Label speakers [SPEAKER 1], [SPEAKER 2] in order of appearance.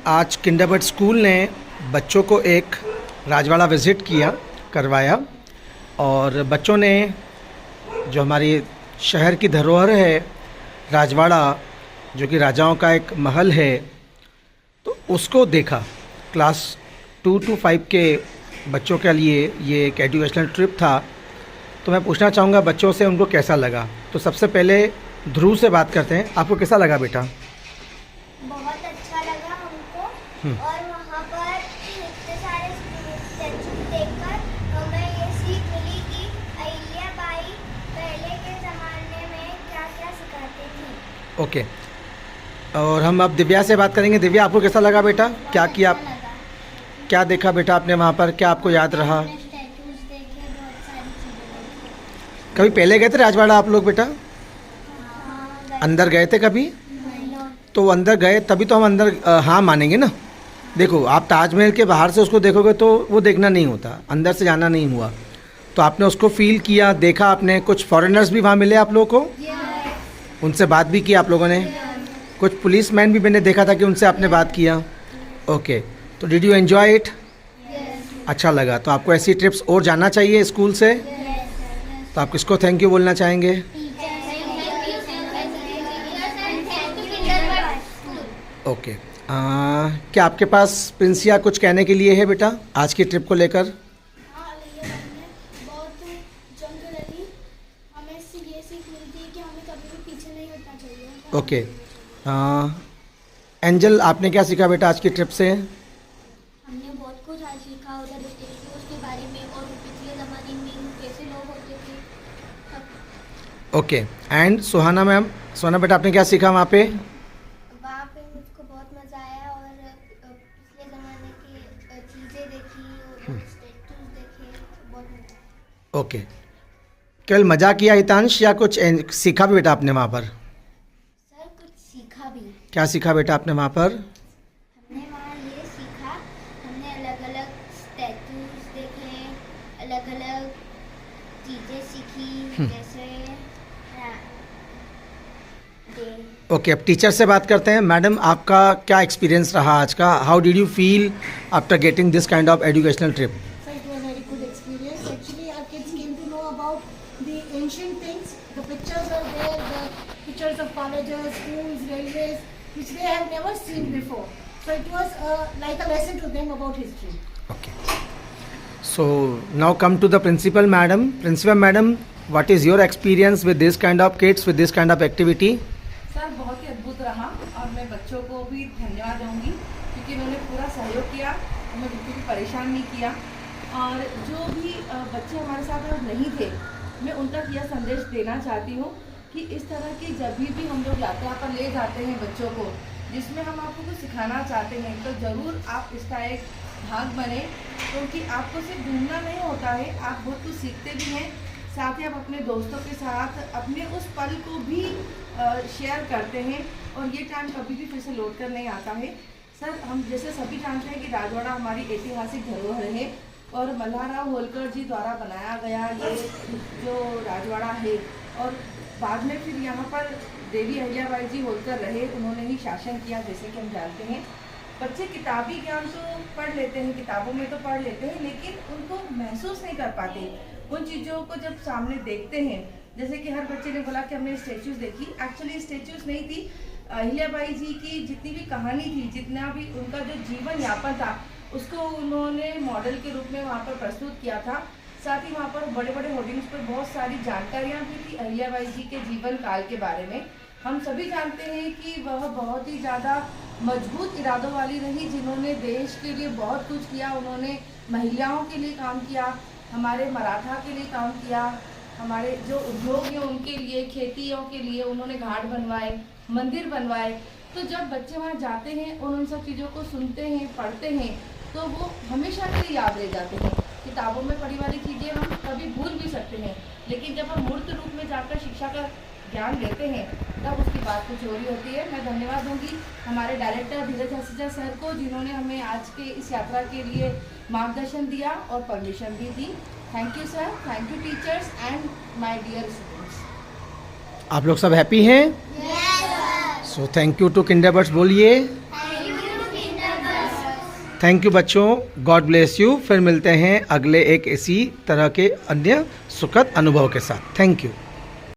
[SPEAKER 1] आज किंडरबर्ड स्कूल ने बच्चों को एक राजवाड़ा विज़िट करवाया और बच्चों ने जो हमारी शहर की धरोहर है राजवाड़ा, जो कि राजाओं का एक महल है, तो उसको देखा। क्लास 2 to 5 के बच्चों के लिए ये एक एजुकेशनल ट्रिप था। तो मैं पूछना चाहूँगा बच्चों से उनको कैसा लगा। तो सबसे पहले ध्रुव से बात करते हैं। आपको कैसा लगा बेटा?
[SPEAKER 2] बहुत अच्छा लगा हमको। और वहाँ पर इतने सारे स्टैचू देखकर हमें ये सीख मिली कि अहिल्या बाई पहले के ज़माने में क्या क्या सिखाती थी।
[SPEAKER 1] ओके, और हम अब दिव्या से बात करेंगे। दिव्या, आपको कैसा लगा बेटा? क्या किया,
[SPEAKER 2] अच्छा लगा।
[SPEAKER 1] क्या देखा बेटा आपने वहाँ पर? क्या आपको याद रहा?
[SPEAKER 2] हमने स्टैचूज देखे, बहुत सारी चीज़ें देखी।
[SPEAKER 1] कभी पहले गए थे राजवाड़ा आप लोग बेटा?
[SPEAKER 2] हाँ,
[SPEAKER 1] अंदर गए थे कभी?
[SPEAKER 2] नहीं।
[SPEAKER 1] तो अंदर गए तभी तो हम अंदर हाँ मानेंगे ना। देखो, आप ताजमहल के बाहर से उसको देखोगे तो वो देखना नहीं होता, अंदर से जाना नहीं हुआ। तो आपने उसको फील किया, देखा आपने। कुछ फॉरेनर्स भी वहाँ मिले आप लोगों को? उनसे बात भी की आप लोगों ने? कुछ पुलिसमैन भी मैंने देखा था कि उनसे आपने बात किया। ओके, तो डिड यू एन्जॉय इट? अच्छा लगा। तो आपको ऐसी ट्रिप्स और जाना चाहिए स्कूल से। तो आप किसको थैंक यू बोलना चाहेंगे? ओके, क्या आपके पास प्रिंसिया कुछ कहने के लिए है बेटा आज की ट्रिप को लेकर?
[SPEAKER 2] बहुत जंग लड़ी, हमें ये सीख मिलती है कि हमें कभी भी पीछे नहीं हटना चाहिए।
[SPEAKER 1] ओके, एंजल, आपने क्या सीखा बेटा आज की ट्रिप से?
[SPEAKER 2] हमने बहुत कुछ आज सीखा उधर स्टैचूज के बारे में और पिछले ज़माने में कैसे लोग होते थे सब।
[SPEAKER 1] ओके, एंड सुहाना मैम, सुहाना बेटा आपने क्या सीखा वहाँ पे?
[SPEAKER 2] वहाँ पे मुझको बहुत मज़ा आया और पिछले ज़माने की चीज़ें देखी और स्टैचूज देखे, बहुत मज़ा आया।
[SPEAKER 1] ओके, केवल मज़ा किया हितांश या कुछ सीखा भी बेटा आपने वहाँ पर?
[SPEAKER 2] सर कुछ सीखा भी।
[SPEAKER 1] क्या सीखा बेटा आपने वहाँ पर?
[SPEAKER 2] हमने वहाँ ये सीखा, हमने अलग अलग स्टैचूज देखे, अलग अलग चीज़ें सीखी, जैसे
[SPEAKER 1] ओके, अब टीचर से बात करते हैं। मैडम, आपका क्या एक्सपीरियंस रहा आज का? How did you feel after getting this kind of educational trip?
[SPEAKER 3] So it was a very good experience. Actually, our kids came to know about the ancient things. The pictures are there, the pictures of colleges, schools, railways, which they have never seen before. So it was like a lesson to them about history.
[SPEAKER 1] Okay. So now come to the principal madam. Principal madam, what is your experience with this kind of kids, with this kind of activity?
[SPEAKER 4] Sir बहुत ही अद्भुत रहा और मैं बच्चों को भी धन्यवाद दूंगी क्योंकि उन्होंने पूरा सहयोग किया, हमें बिल्कुल भी परेशान नहीं किया। और जो भी बच्चे हमारे साथ अब नहीं थे, मैं उन तक यह संदेश देना चाहती हूँ कि इस तरह की जब भी हम लोग यात्रा पर ले जाते हैं बच्चों को, जिसमें हम आपको कुछ सिखाना चाहते हैं, तो ज़रूर आप इसका एक भाग बने, क्योंकि आपको सिर्फ घूमना नहीं होता है, आप बहुत कुछ सीखते भी हैं। साथ ही आप अपने दोस्तों के साथ अपने उस पल को भी शेयर करते हैं और ये टाइम कभी भी फिर से लौट कर नहीं आता है। सर, हम जैसे सभी जानते हैं कि राजवाड़ा हमारी ऐतिहासिक धरोहर है और मल्हारराव होलकर जी द्वारा बनाया गया ये जो राजवाड़ा है, और बाद में फिर यहाँ पर देवी अहिल्याबाई जी होलकर रहे, उन्होंने ही शासन किया जैसे कि हम जानते हैं। बच्चे किताबी ज्ञान तो पढ़ लेते हैं, किताबों में तो पढ़ लेते हैं, लेकिन उनको महसूस नहीं कर पाते उन चीज़ों को जब सामने देखते हैं। जैसे कि हर बच्चे ने बोला कि हमने स्टैचूज देखी, एक्चुअली स्टैचूज नहीं थी, अहिल्याबाई जी की जितनी भी कहानी थी, जितना भी उनका जो जीवन यापन था, उसको उन्होंने मॉडल के रूप में वहाँ पर प्रस्तुत किया था। साथ ही वहाँ पर बड़े बड़े होर्डिंग्स पर बहुत सारी जानकारियाँ भी थी अहिल्याबाई जी के जीवन काल के बारे में। हम सभी जानते हैं कि वह बहुत ही ज़्यादा मजबूत इरादों वाली रही, जिन्होंने देश के लिए बहुत कुछ किया। उन्होंने महिलाओं के लिए काम किया, हमारे मराठा के लिए काम किया, हमारे जो उद्योग हैं उनके लिए, खेतियों के लिए उन्होंने घाट बनवाए, मंदिर बनवाए। तो जब बच्चे वहाँ जाते हैं और उन सब चीज़ों को सुनते हैं, पढ़ते हैं, तो वो हमेशा के लिए याद रह जाते हैं। किताबों में पढ़ी वाली चीज़ें हम कभी भूल भी सकते हैं, लेकिन जब हम मूर्त रूप में जाकर शिक्षा का ज्ञान लेते हैं तब उसकी बात कुछ और ही होती है। मैं धन्यवाद दूंगी हमारे डायरेक्टर धीरज हसीजा सर को, जिन्होंने हमें आज के इस यात्रा के लिए मार्गदर्शन दिया और परमिशन भी दी। Thank you sir, thank you teachers and my dear students.
[SPEAKER 1] आप लोग सब हैप्पी हैं? So thank you to Kinderbirds बोलिए।
[SPEAKER 2] Thank you Kinderbirds.
[SPEAKER 1] Thank you बच्चों, गॉड ब्लेस यू। फिर मिलते हैं अगले एक इसी तरह के अन्य सुखद अनुभव के साथ। Thank you.